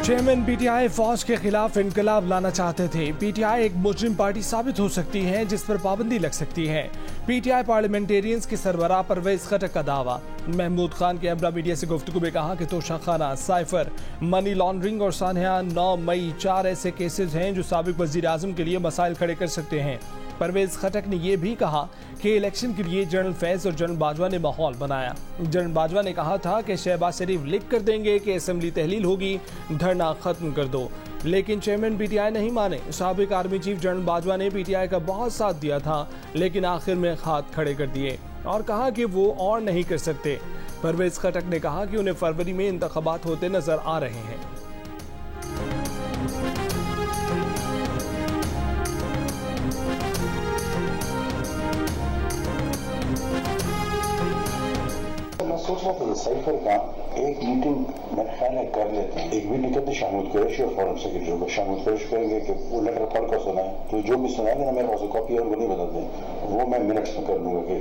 Chairman PTI फौज के खिलाफ इनकलाब लाना चाहते थे। पीटीआई एक मुजरिम पार्टी साबित हो सकती है जिस पर पाबंदी लग सकती है। पीटीआई पार्लियामेंटेरियंस के सरबराह परवेज खटक का दावा। महमूद खान के अमरा मीडिया से गुफ्तगू में कहा कि तोशाखाना, साइफर, मनी लॉन्ड्रिंग और सान्या 9 मई 4 ऐसे केसेस हैं जो साबिक वजीर आजम के लिए मसाइल खड़े कर सकते हैं। परवेज खटक ने यह भी कहा कि इलेक्शन के लिए जनरल फैज और जनरल बाजवा ने माहौल बनाया। जनरल बाजवा ने कहा था कि शहबाज शरीफ लिख कर देंगे कि असेंबली तहलील होगी, धरना खत्म कर दो, लेकिन चेयरमैन पीटीआई नहीं माने। साबिक आर्मी चीफ जनरल बाजवा ने पीटीआई का बहुत साथ दिया था, लेकिन आखिर में हाथ खड़े कर दिए और कहा कि वो और नहीं कर सकते। परवेज खटक ने कहा कि उन्हें फरवरी में इंतखाबात होते नजर आ रहे हैं। सोच रहा था कि साइफर का एक मीटिंग मेरे ख्याल है कर लेते हैं। एक मीटिंग करते शाहमूद कुरैशी और फॉरेन सेक्रेटरी को। शाहमूद कुरैशी कहेंगे कि वो लेटर पढ़ कर सुनाए, तो जो भी सुनाएंगे ना मेरे पास कॉपी है, वो नहीं बदल दें, वो मैं मिनट्स में कर लूंगा कि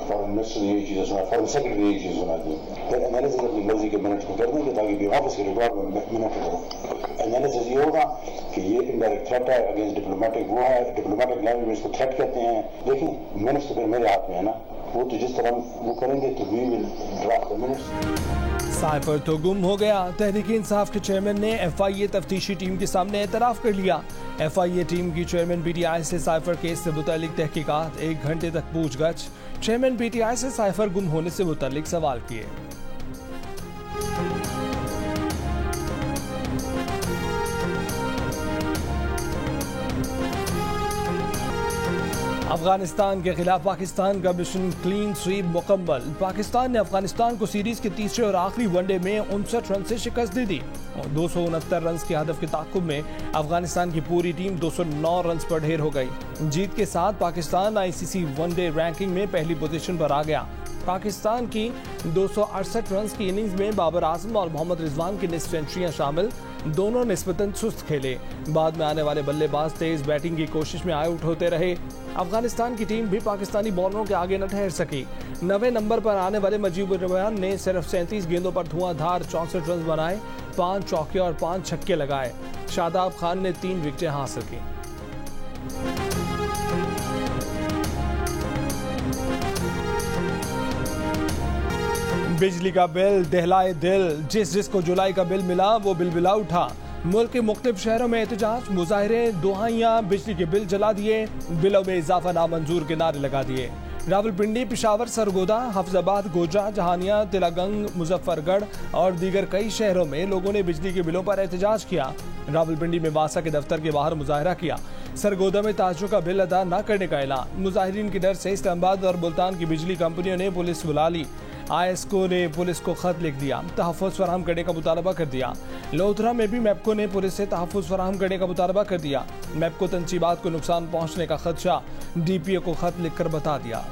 फॉरेन मिनिस्टर ने यही चीजें सुना, फॉरेन सेक्रेटरी यही चीज सुना दी। फिर एनालिसिस अपनी मर्जी के मिनट्स में कर देंगे ताकि ऑफिस के रिकॉर्ड में मिनट करो। एनालिसिस ये होगा कि ये इनडायरेक्ट थ्रेट है अगेंस्ट डिप्लोमेटिक, वो है डिप्लोमेटिक लैंग्वेज में इसको थ्रेट कहते हैं। लेकिन मिनट्स तो फिर मेरे हाथ में है ना, वो तो जिस तरह वो करेंगे तो we will draft the minutes. Cipher तो गुम हो गया। तहरीक इंसाफ के चेयरमैन ने एफआईए तफ्तीशी टीम के सामने एतराफ कर लिया। एफआईए टीम की चेयरमैन पीटीआई से साइफर केस से मुतालिक तहकीकात, 1 घंटे तक पूछगछ। चेयरमैन पीटीआई से साइफर गुम होने से मुतालिक सवाल किए। अफगानिस्तान के खिलाफ पाकिस्तान का मिशन क्लीन स्वीप मुकम्मल। पाकिस्तान ने अफगानिस्तान को सीरीज के तीसरे और आखिरी वनडे में 59 रन से शिकस्त दे दी। 269 रन के हदफ के ताक़ुब में अफगानिस्तान की पूरी टीम 209 रन पर ढेर हो गई। जीत के साथ पाकिस्तान आईसीसी वनडे रैंकिंग में पहली पोजीशन पर आ गया। पाकिस्तान की 268 रन की इनिंग्स में बाबर आजम और मोहम्मद रिजवान की निस्फ सेंचुरियां शामिल। दोनों निस्बतन सुस्त खेले। बाद में आने वाले बल्लेबाज तेज बैटिंग की कोशिश में आउट होते रहे। अफगानिस्तान की टीम भी पाकिस्तानी बॉलरों के आगे न ठहर सकी। 9वें नंबर पर आने वाले मुजीबुर रहमान ने सिर्फ 37 गेंदों पर धुआंधार 64 रन बनाए, 5 चौके और 5 छक्के लगाए। शादाब खान ने 3 विकेटें हासिल की। बिजली का बिल दहलाए दिल। जिसको जुलाई का बिल मिला वो बिलबिला उठा। मुल्क के मुख्तलिफ शहरों में एहतजाज, मुजाहरे, दुहाइयां, बिजली के बिल जला दिए, बिलों में इजाफा नामंजूर के नारे लगा दिए। रावलपिंडी, पेशावर, सरगोदा, हफ्जाबाद, गोजा, जहानिया, तिलागंग, मुजफ्फरगढ़ और दीगर कई शहरों में लोगों ने बिजली के बिलों पर एहतजाज किया। रावलपिंडी में वासा के दफ्तर के बाहर मुजाहरा किया। सरगोदा में ताजरों का बिल अदा न करने का ऐलान। मुजाहिरीन के डर से इस्लामाबाद और मुल्तान की बिजली कंपनियों ने पुलिस बुला ली। आईएसको ने पुलिस को खत लिख दिया, तहफ़्फ़ुज़ फराहम करने का मुतालबा कर दिया। लोधरा में भी मैपको ने पुलिस से तहफ़्फ़ुज़ फराहम करने का मुतालबा कर दिया। मैपको तंसीबात को नुकसान पहुंचने का खदशा, डीपीओ को खत लिखकर बता दिया।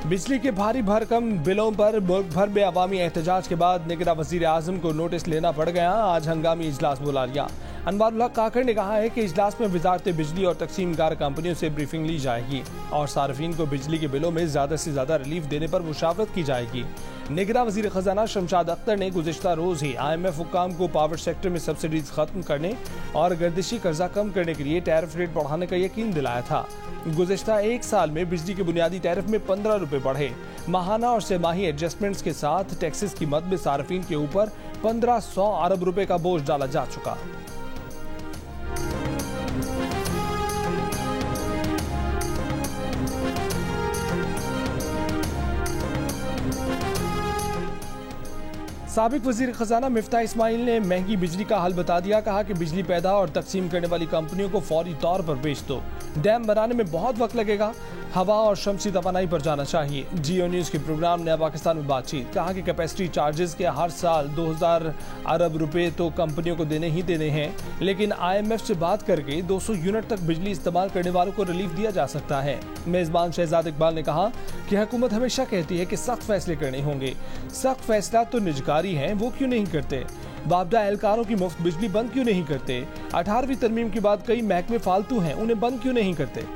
बिजली के भारी भरकम बिलों पर मुल्क भर में अवामी एहतजाज के बाद निगरान वजीर आजम को नोटिस लेना पड़ गया। आज हंगामी इजलास बुला लिया। अनवारुल हक काकड़ ने कहा है कि इजलास में वजारत बिजली और तकसीमकार कंपनियों से ब्रीफिंग ली जाएगी और सार्फिन को बिजली के बिलों में ज्यादा से ज्यादा रिलीफ देने पर मुशावरत की जाएगी। निगरान वजीर खजाना शमशाद अख्तर ने गुज़िश्ता रोज ही IMF हुक्काम को पावर सेक्टर में सब्सिडीज खत्म करने और गर्दिशी कर्जा कम करने के लिए टैरिफ रेट बढ़ाने का यकीन दिलाया था। गुज़िश्ता 1 साल में बिजली के बुनियादी टैरिफ में 15 रुपए बढ़े। माहाना और सेमाही एडजस्टमेंट्स के साथ टैक्सेस की मद में सार्फिन के ऊपर 1500 अरब रुपए का बोझ डाला जा चुका। साबिक वजीर खजाना मिफ्ता इस्माइल ने महंगी बिजली का हल बता दिया। कहा कि बिजली पैदा और तकसीम करने वाली कंपनियों को फौरी तौर पर बेच दो। डैम बनाने में बहुत वक्त लगेगा। हवा और शमसी तवानाई पर जाना चाहिए। जियो न्यूज के प्रोग्राम नया पाकिस्तान में बातचीत। कहा कि कैपेसिटी चार्जेस के हर साल 2000 अरब रुपए तो कंपनियों को देने ही देने हैं, लेकिन IMF से बात करके 200 यूनिट तक बिजली इस्तेमाल करने वालों को रिलीफ दिया जा सकता है। मेजबान शहजाद इकबाल ने कहा कि हुकूमत हमेशा कहती है कि सख्त फैसले करने होंगे। सख्त फैसला तो निजकारी हैं, वो क्यों नहीं करते। वापडा एहलकारों की मुफ्त बिजली बंद क्यों नहीं करते? 18वीं तरमीम के बाद कई महकमे फालतू हैं, उन्हें बंद क्यों नहीं करते?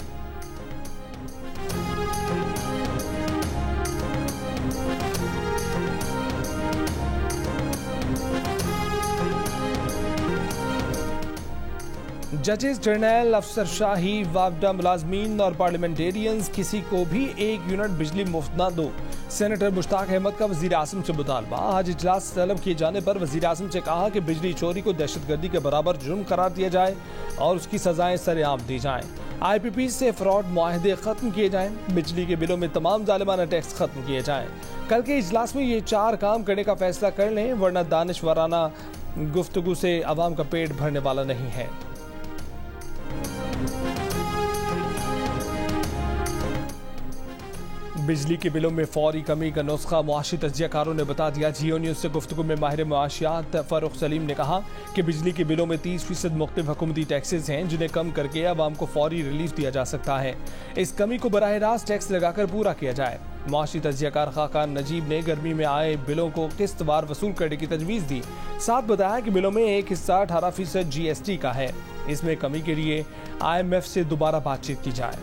जजेस जनरल, अफसरशाही, वापडा मुलाजमीन और पार्लियामेंटेरियंस किसी को भी 1 यूनिट बिजली मुफ्त ना दो। सेनेटर मुश्ताक अहमद का वजीर आजम से मुतालबा। आज इजलास तलब किए जाने पर वजीर आजम से कहा कि बिजली चोरी को दहशतगर्दी के बराबर जुर्म करार दिया जाए और उसकी सजाएं सरेआम दी जाएं। IPP से फ्रॉड मुआहदे खत्म किए जाएं। बिजली के बिलों में तमाम जालिमाना टैक्स खत्म किए जाएं। कल के इजलास में ये 4 काम करने का फैसला कर लें, वरना दानिशवराना गुफ्तगू से अवाम का पेट भरने वाला नहीं है। बिजली के बिलों में फौरी कमी का नुस्खा मुआशी तज्जियाकारों ने बता दिया। जियो न्यूज से गुफ्तगू में माहिर मुआशियात फारूक सलीम ने कहा कि बिजली के बिलों में 30% मुख्तलिफ हुकूमती टैक्सेस हैं, जिन्हें कम करके अवाम को फौरी रिलीफ दिया जा सकता है। इस कमी को बराह रास्त टैक्स लगाकर पूरा किया जाए। मुआशी तज्जियाकार खाकान नजीब ने गर्मी में आए बिलों को किस्तवार वसूल करने की तजवीज़ दी। साथ बताया कि बिलों में एक हिस्सा 18% GST का है। इसमें कमी के लिए IMF से दोबारा बातचीत की जाए।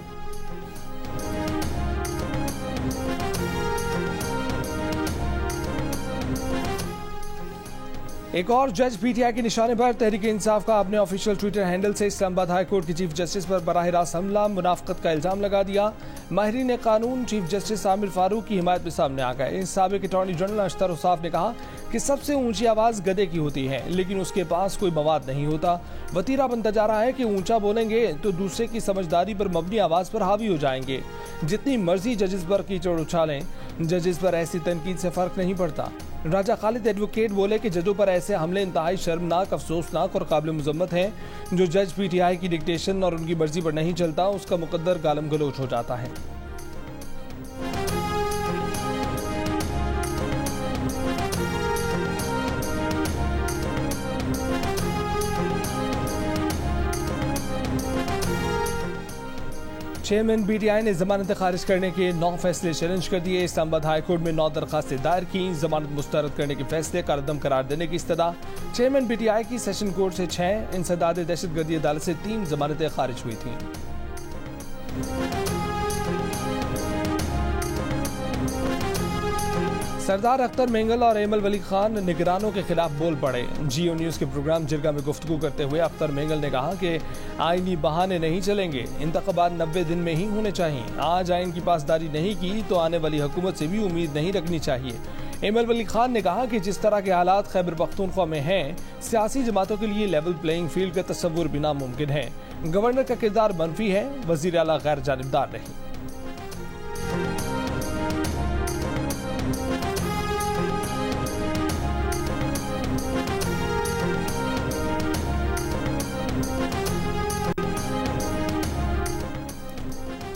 एक और जज PTI के निशाने पर। तहरीक इंसाफ का अपने ऑफिशियल ट्विटर हैंडल से इस्लामाबाद हाई कोर्ट के चीफ जस्टिस पर बराह रास्त हमला, मुनाफकत का इल्जाम लगा दिया। माहिरीन कानून चीफ जस्टिस आमिर फारूक की हिमायत में सामने आ गए। साबिक अटॉर्नी जनरल अशतर उसाफ ने कहा कि सबसे ऊंची आवाज गधे की होती है, लेकिन उसके पास कोई मवाद नहीं होता। वतीरा बनता जा रहा है कि ऊंचा बोलेंगे तो दूसरे की समझदारी पर मबनी आवाज पर हावी हो जाएंगे। जितनी मर्जी जजेस पर कीचड़ उछालें, जजेस पर ऐसी तनकीद से फर्क नहीं पड़ता। राजा खालिद एडवोकेट बोले कि जजों पर ऐसे हमले इंतहाई शर्मनाक, अफसोसनाक और काबिल मुजम्मत हैं। जो जज PTI की डिक्टेशन और उनकी मर्जी पर नहीं चलता, उसका मुकद्दर गालम गलोच हो जाता है। चेयरमैन PTI ने जमानत खारिज करने के 9 फैसले चैलेंज कर दिए। इस्लामाबाद हाई कोर्ट में 9 दरखास्तें दायर की। जमानत मुस्तरद करने के फैसले का रद्दम करार देने की इस्तदा। चेयरमैन PTI की सेशन कोर्ट से 6, इंसदाद दहशतगर्दी अदालत से 3 जमानतें खारिज हुई थीं। सरदार अख्तर मेंगल और एमल वली खान निगरानों के खिलाफ बोल पड़े। जियो न्यूज के प्रोग्राम जिरगा में गुफ्तगू करते हुए अख्तर मेंगल ने कहा कि आईनी बहाने नहीं चलेंगे, इंतखाबात 90 दिन में ही होने चाहिए। आज आइन की पासदारी नहीं की तो आने वाली हुकूमत से भी उम्मीद नहीं रखनी चाहिए। एमल वली खान ने कहा कि जिस तरह के हालात खैबर पख्तूनख्वा में हैं, सियासी जमातों के लिए लेवल प्लेइंग फील्ड का तस्वुर भी नामुमकिन है। गवर्नर का किरदार मनफी है, वजीर आला गैर जानिबदार नहीं।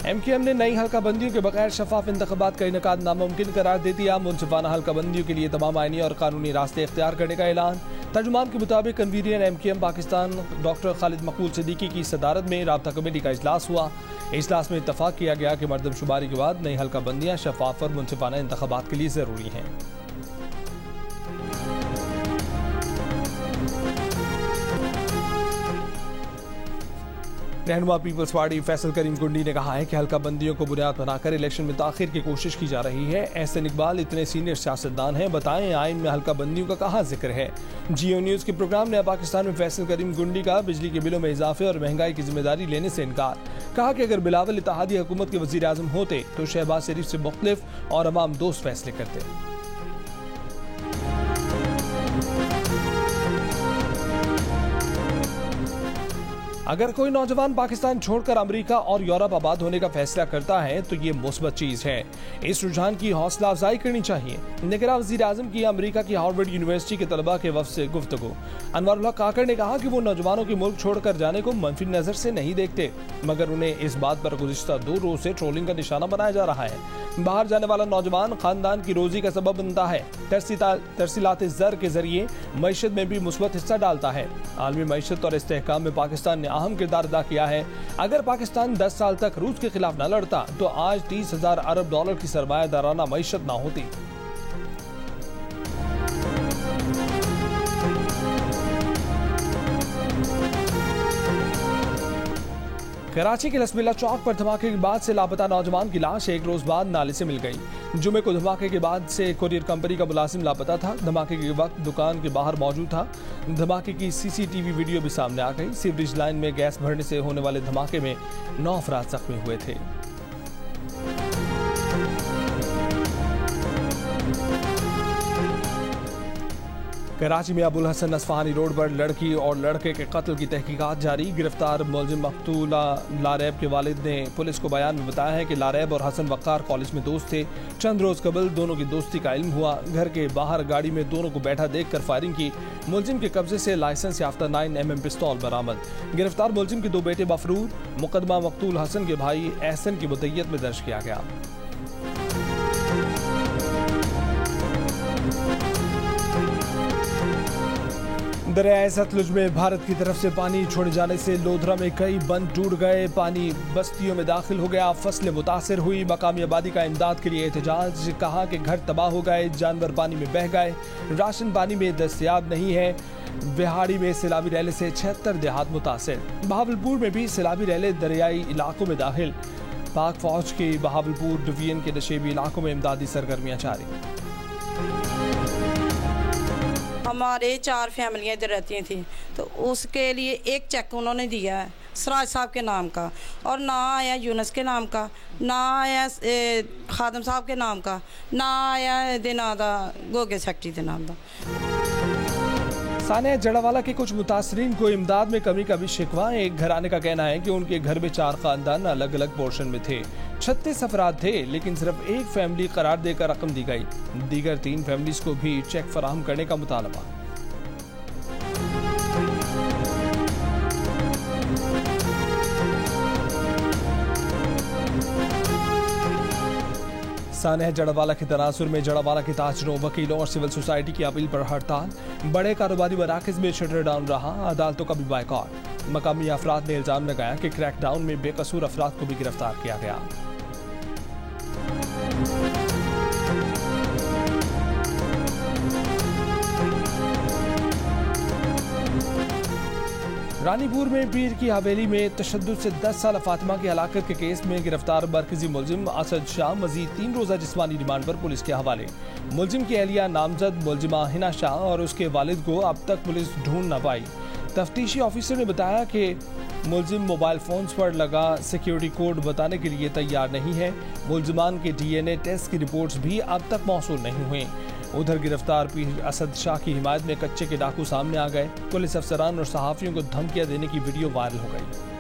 MKM ने नई हल्का बंदियों के बगैर शफाफ इंतखाबात का इनेकाद नामुमकिन करार दे दिया। मुनसिफाना हल्का बंदियों के लिए तमाम आईनी और कानूनी रास्ते इख्तियार करने का ऐलान। तर्जुमान के मुताबिक convener MKM Pakistan doctor Khalid मकबूल सिद्दीकी की सदारत में राब्ता कमेटी का इजलास हुआ। इजलास में इत्तफाक किया गया कि मरदमशुमारी के बाद नई हल्का बंदियाँ शफाफ और मुनसिफाना इंतखाबात के लिए जरूरी हैं। रहनुमा पीपल्स पार्टी फैसल करीम गुंडी ने कहा है कि हल्का बंदियों को बुनियाद बनाकर इलेक्शन में ताखिर की कोशिश की जा रही है। एहसन इकबाल इतने सीनियर सियासतदान हैं, बताएं आइन में हल्का बंदियों का कहाँ जिक्र है। जियो न्यूज के प्रोग्राम ने पाकिस्तान में फैसल करीम गुंडी का बिजली के बिलों में इजाफे और महंगाई की जिम्मेदारी लेने से इनकार। कहा कि अगर बिलावल इत्तेहादी हुकूमत के वजीर आजम होते तो शहबाज शरीफ से मुख्तलिफ और अवाम दोस्त फैसले करते। अगर कोई नौजवान पाकिस्तान छोड़कर अमेरिका और यूरोप आबाद होने का फैसला करता है तो ये मुस्बत चीज है। इस रुझान की हौसला अफजाई करनी चाहिए। निगरां वज़ीर आज़म की अमेरिका की हार्वर्ड यूनिवर्सिटी के तलबा के वफ़द से गुफ्तगू। अनवर उल्लाह काकड़ ने कहा कि वो नौजवानों के मुल्क छोड़कर जाने को मनफी नजर से नहीं देखते, मगर उन्हें इस बात पर गुज़िश्ता 2 रोज से ट्रोलिंग का निशाना बनाया जा रहा है। बाहर जाने वाला नौजवान खानदान की रोजी का सबब बनता है। तरसीलात ज़र के जरिए मईशत में भी मुस्बत हिस्सा डालता है। आलमी मईशत और इस्तेहकाम में पाकिस्तान ने अहम किरदार अदा किया है। अगर पाकिस्तान 10 साल तक रूस के खिलाफ न लड़ता तो आज 30,000 अरब डॉलर की सरमायादाराना मईशत न होती। कराची के लसबिल्ला चौक पर धमाके के बाद से लापता नौजवान की लाश एक रोज बाद नाले से मिल गई। जुमे को धमाके के बाद से कुरियर कंपनी का मुलाजिम लापता था। धमाके के वक्त दुकान के बाहर मौजूद था। धमाके की सीसीटीवी वीडियो भी सामने आ गई। सीवरेज लाइन में गैस भरने से होने वाले धमाके में 9 अफराद जख्मी हुए थे। कराची में अबुल हसन असफहानी रोड पर लड़की और लड़के के कत्ल की तहकीकात जारी। गिरफ्तार मुलजिम मकतूला लारैब के वालिद ने पुलिस को बयान में बताया है कि लारैब और हसन वक्कार कॉलेज में दोस्त थे। चंद रोज कबल दोनों की दोस्ती का इल्म हुआ। घर के बाहर गाड़ी में दोनों को बैठा देखकर फायरिंग की। मुलजिम के कब्जे से लाइसेंस याफ्ता 9mm पिस्तौल बरामद। गिरफ्तार मुलजिम के 2 बेटे मफरूर। मुकदमा मकतूल हसन के भाई एहसन की मुद्दइयत में दर्ज किया गया। दरियाए सतलुज में भारत की तरफ से पानी छोड़े जाने से लोधरा में कई बंद टूट गए। पानी बस्तियों में दाखिल हो गया। फसलें मुतासिर हुई। मकामी आबादी का इमदाद के लिए एहतजाज। कहा कि घर तबाह हो गए, जानवर पानी में बह गए, राशन पानी में दस्तयाब नहीं है। बिहाड़ी में सैलाबी रैले से 76 देहात मुतासिर। बहावलपुर में भी सैलाबी रैले दरियाई इलाकों में दाखिल। पाक फौज के बहावलपुर डिवीजन के नशेबी इलाकों में इमदादी सरगर्मियां जारी। हमारे 4 फैमिलियाँ इधर रहती थी, तो उसके लिए एक चेक उन्होंने दिया है सराज साहब के नाम का, और ना आया यूनुस के नाम का, ना आया खादम साहब के नाम का, ना आया दिनादा गोगे सेक्रेटरी के नाम का। सानिया जड़ावाला के कुछ मुतासरीन को इमदाद में कमी का भी शिकवा। एक घराने का कहना है कि उनके घर में 4 खानदान अलग अलग पोर्शन में थे। 36 अफराद थे, लेकिन सिर्फ एक फैमिली करार देकर रकम दी गई। दीगर 3 फैमिलीज को भी चेक फराहम करने का मुतालबा। सानिया जड़ावाला के तनासुर में जड़ावाला के ताजरों, वकीलों और सिविल सोसाइटी की अपील पर हड़ताल। बड़े कारोबारी मराकज में शटर डाउन रहा। अदालतों का भी बायकॉट। मकामी अफराद ने इल्जाम लगाया कि क्रैकडाउन में बेकसूर अफराद को भी गिरफ्तार किया गया। रानीपुर में पीर की हवेली में तशद्दुद से 10 साल फातिमा की हलाकत के केस में गिरफ्तार मरकजी मुलजिम असद शाह मजीद 3 रोजा जिस्मानी रिमांड पर पुलिस के हवाले। मुलजिम की अहलिया नामजद मुलजिमा हिना शाह और उसके वालिद को अब तक पुलिस ढूंढ न पाई। तफ्तीशी ऑफिसर ने बताया कि मुलजिम मोबाइल फोन्स पर लगा सिक्योरिटी कोड बताने के लिए तैयार नहीं है। मुलजिमान के DNA टेस्ट की रिपोर्ट्स भी अब तक मौसूल नहीं हुई। उधर गिरफ्तार पीर असद शाह की हिमायत में कच्चे के डाकू सामने आ गए। पुलिस अफसरान और सहाफियों को धमकियां देने की वीडियो वायरल हो गई।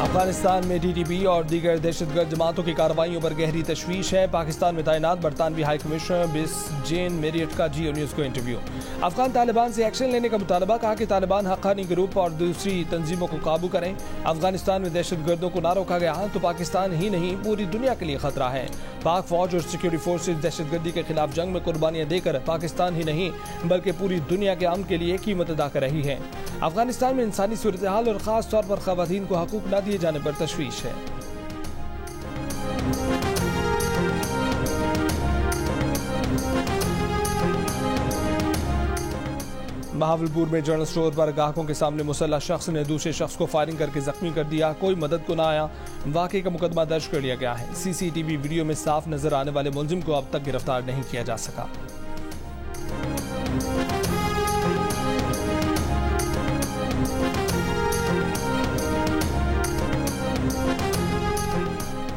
अफगानिस्तान में TTP और दीगर दहशतगर्द जमातों की कार्रवाइयों पर गहरी तशवीश है। पाकिस्तान में तैनात बरतानवी हाई कमिश्नर मिस जेन मेरियट का जियो न्यूज़ को इंटरव्यू। अफगान तालिबान से एक्शन लेने का मुतालबा। कहा कि तालिबान हक्कानी ग्रुप और दूसरी तंजीमों को काबू करें। अफगानिस्तान में दहशतगर्दों को ना रोका गया तो पाकिस्तान ही नहीं पूरी दुनिया के लिए खतरा है। पाक फौज और सिक्योरिटी फोर्सेज दहशतगर्दी के खिलाफ जंग में कुर्बानियां देकर पाकिस्तान ही नहीं बल्कि पूरी दुनिया के अमन के लिए कीमत अदा कर रही है। अफगानिस्तान में इंसानी सूरत हाल और खास तौर पर खवातीन को हकूक न दिए जाने पर तशवीश है। बहावलपुर में जनरल स्टोर पर ग्राहकों के सामने मुसल्लह शख्स ने दूसरे शख्स को फायरिंग करके जख्मी कर दिया। कोई मदद को न आया। वाकये का मुकदमा दर्ज कर लिया गया है। CCTV वीडियो में साफ नजर आने वाले मुलजिम को अब तक गिरफ्तार नहीं किया जा सका।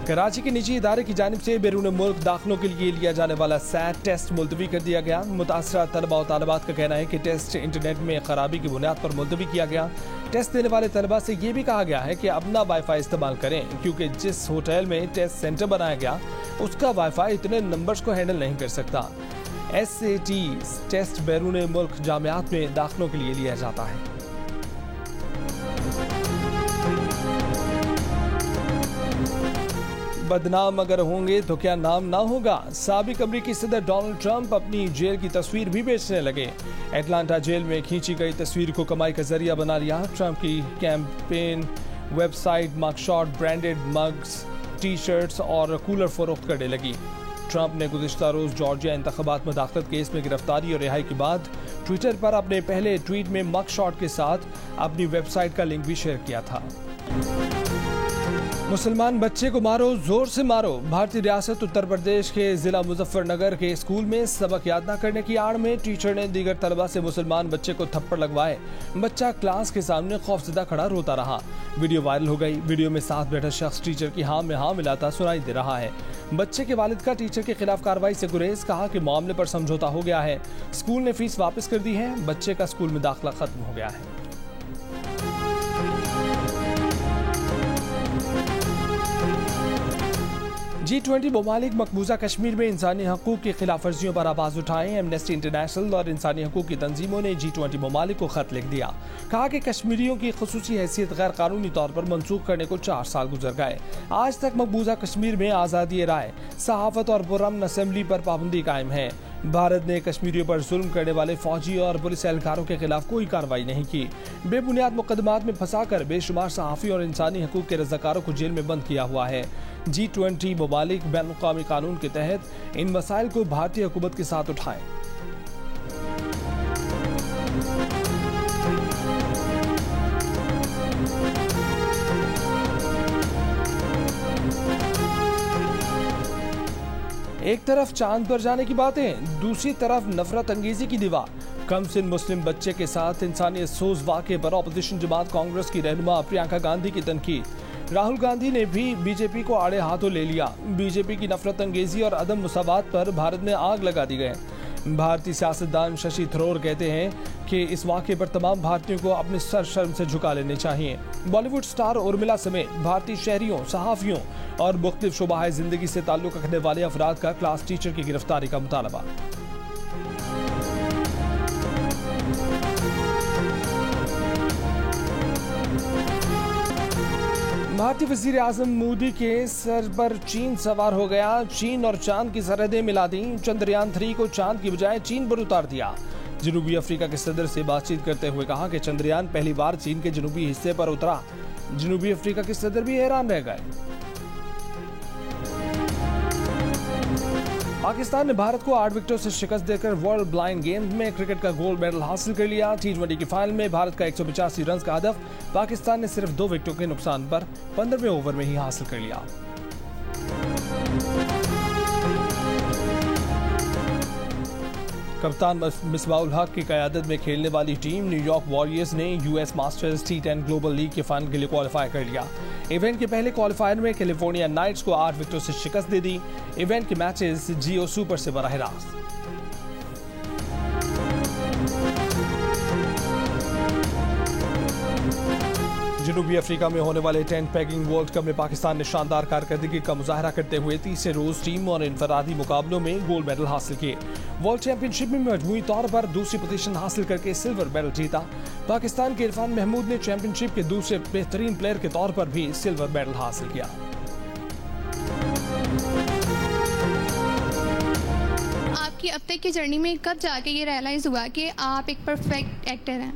कराची के निजी इदारे की जानिब से बैरून मुल्क दाखिलों के लिए लिया जाने वाला SAT टेस्ट मुलतवी कर दिया गया। मुतासरा तलबा और तालिबात का कहना है कि टेस्ट इंटरनेट में खराबी की बुनियाद पर मुलतवी किया गया। टेस्ट देने वाले तलबा से ये भी कहा गया है कि अपना वाईफाई इस्तेमाल करें, क्योंकि जिस होटल में टेस्ट सेंटर बनाया गया उसका वाईफाई इतने नंबर्स को हैंडल नहीं कर सकता। SAT टेस्ट बैरून मुल्क जामियात में दाखिलों के लिए लिया जाता है। बदनाम अगर होंगे तो क्या नाम ना होगा। साबिक अमरीकी सदर डोनाल्ड ट्रंप अपनी जेल की तस्वीर भी बेचने लगे। एटलांटा जेल में खींची गई तस्वीर को कमाई का जरिया बना लिया। ट्रंप की campaign website mugshot branded mugs, T-shirts और कूलर फरोख्त करने लगी। ट्रंप ने गुज़िश्ता रोज जॉर्जिया इंतखाबात मुदाखलत केस में गिरफ्तारी और रिहाई के बाद ट्विटर पर अपने पहले ट्वीट में मग शॉट के साथ अपनी वेबसाइट का लिंक भी शेयर किया था। मुसलमान बच्चे को मारो, जोर से मारो। भारतीय रियासत उत्तर प्रदेश के जिला मुजफ्फरनगर के स्कूल में सबक याद न करने की आड़ में टीचर ने दीगर तलबा से मुसलमान बच्चे को थप्पड़ लगवाए। बच्चा क्लास के सामने खौफजदा खड़ा रोता रहा। वीडियो वायरल हो गई। वीडियो में साथ बैठा शख्स टीचर की हाँ में हाँ मिलाता सुनाई दे रहा है। बच्चे के वालिद का टीचर के खिलाफ कार्रवाई से गुरेज, कहा कि मामले पर समझौता हो गया है। स्कूल ने फीस वापस कर दी है। बच्चे का स्कूल में दाखिला खत्म हो गया है। G20 ममालिक मकबूजा कश्मीर में इंसानी हकूक की खिलाफ वर्जियों पर आवाज उठाएं। एमनेस्टी इंटरनेशनल और इंसानी हकूक की तंजीमों ने G20 ममालिक को खत लिख दिया। कहा कि कश्मीरियों की खुसूसी हैसियत गैर कानूनी तौर पर मंसूख करने को 4 साल गुजर गए। आज तक मकबूजा कश्मीर में आज़ादी राय, सहाफत और पुरअमन असेंबली पर पाबंदी कायम है। भारत ने कश्मीरियों पर जुल्म करने वाले फौजी और पुलिस एहलकारों के खिलाफ कोई कार्रवाई नहीं की। बेबुनियाद मुकदमात में फंसाकर बेशुमार सहाफ़ी और इंसानी हकूक के रज़ाकारों को जेल में बंद किया हुआ है। G20 ममालिक बैनुल-अक़वामी कानून के तहत इन मसाइल को भारतीय हुकूमत के साथ उठाएं। एक तरफ चांद पर जाने की बातें, दूसरी तरफ नफरत अंगेजी की दीवार। कमसिन मुस्लिम बच्चे के साथ इंसानियत सोज वाक़े पर अपोजिशन जमात कांग्रेस की रहनुमा प्रियंका गांधी की तनकीद। राहुल गांधी ने भी बीजेपी को आड़े हाथों ले लिया। बीजेपी की नफरत अंगेजी और अदम मुसावात पर भारत में आग लगा दी गई। भारतीय सियासतदान शशि थरूर कहते हैं कि इस वाक़े पर तमाम भारतीयों को अपने सर शर्म से झुका लेने चाहिए। बॉलीवुड स्टार उर्मिला समेत भारतीय शहरियों, सहाफ़ियों और मुख्तलिफ शुबाह जिंदगी से ताल्लुक़ रखने वाले अफराद का क्लास टीचर की गिरफ्तारी का मुतालबा। भारतीय वज़ीर आज़म मोदी के सर पर चीन सवार हो गया। चीन और चांद की सरहदें मिला दी। चंद्रयान 3 को चांद की बजाय चीन पर उतार दिया। जनूबी अफ्रीका के सदर से बातचीत करते हुए कहा कि चंद्रयान पहली बार चीन के जनूबी हिस्से पर उतरा। जनूबी अफ्रीका के सदर भी हैरान रह गए। पाकिस्तान ने भारत को 8 विकेटों से शिकस्त देकर वर्ल्ड ब्लाइंड गेम्स में क्रिकेट का गोल्ड मेडल हासिल कर लिया। T20 की फाइनल में भारत का 185 रन का हदफ पाकिस्तान ने सिर्फ 2 विकेटों के नुकसान पर 15वें ओवर में ही हासिल कर लिया। कप्तान मिसबाहुल हक की क़यादत में खेलने वाली टीम न्यूयॉर्क वॉरियर्स ने US masters T10 global league के फाइनल के लिए क्वालिफाई कर लिया। इवेंट के पहले क्वालिफायर में कैलिफोर्निया नाइट्स को 8 विकेटों से शिकस्त दे दी। इवेंट के मैचेस जियो सुपर से बराह रास्त। जनूबी अफ्रीका में होने वाले टेंट पेगिंग वर्ल्ड कप में पाकिस्तान ने शानदार कारकर्दगी का मुजाहरा करते हुए तीसरे रोज टीम और इनफरादी मुकाबलों में गोल्ड मेडल हासिल किए। वर्ल्ड चैंपियनशिप में मजमूई तौर पर दूसरी पोजीशन हासिल करके सिल्वर मेडल जीता। पाकिस्तान के इरफान महमूद ने चैंपियनशिप के दूसरे बेहतरीन प्लेयर के तौर पर भी सिल्वर मेडल हासिल किया। आपकी अब तक की जर्नी में कब जाके ये रियलाइज हुआ कि आप एक परफेक्ट एक्टर हैं?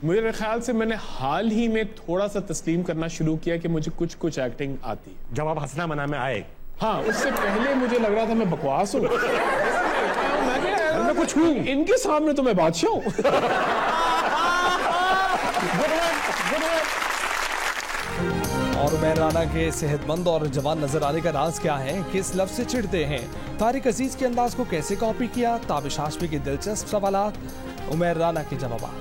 मेरे ख्याल से मैंने हाल ही में थोड़ा सा तस्लीम करना शुरू किया कि मुझे कुछ एक्टिंग आती। जब आप हंसना मना में आए, हाँ, उससे पहले मुझे लग रहा था मैं बकवास हूँ। मैं कुछ हूँ, इनके सामने तो मैं बादशाह हूँ। और उमैर राना के सेहतमंद और जवान नजर आने का राज क्या है? किस लफ्ज से चिढ़ते हैं? तारिक अजीज के अंदाज को कैसे कॉपी किया? ताबिश हाशमी के दिलचस्प सवालात, उमैर राना के जवाब।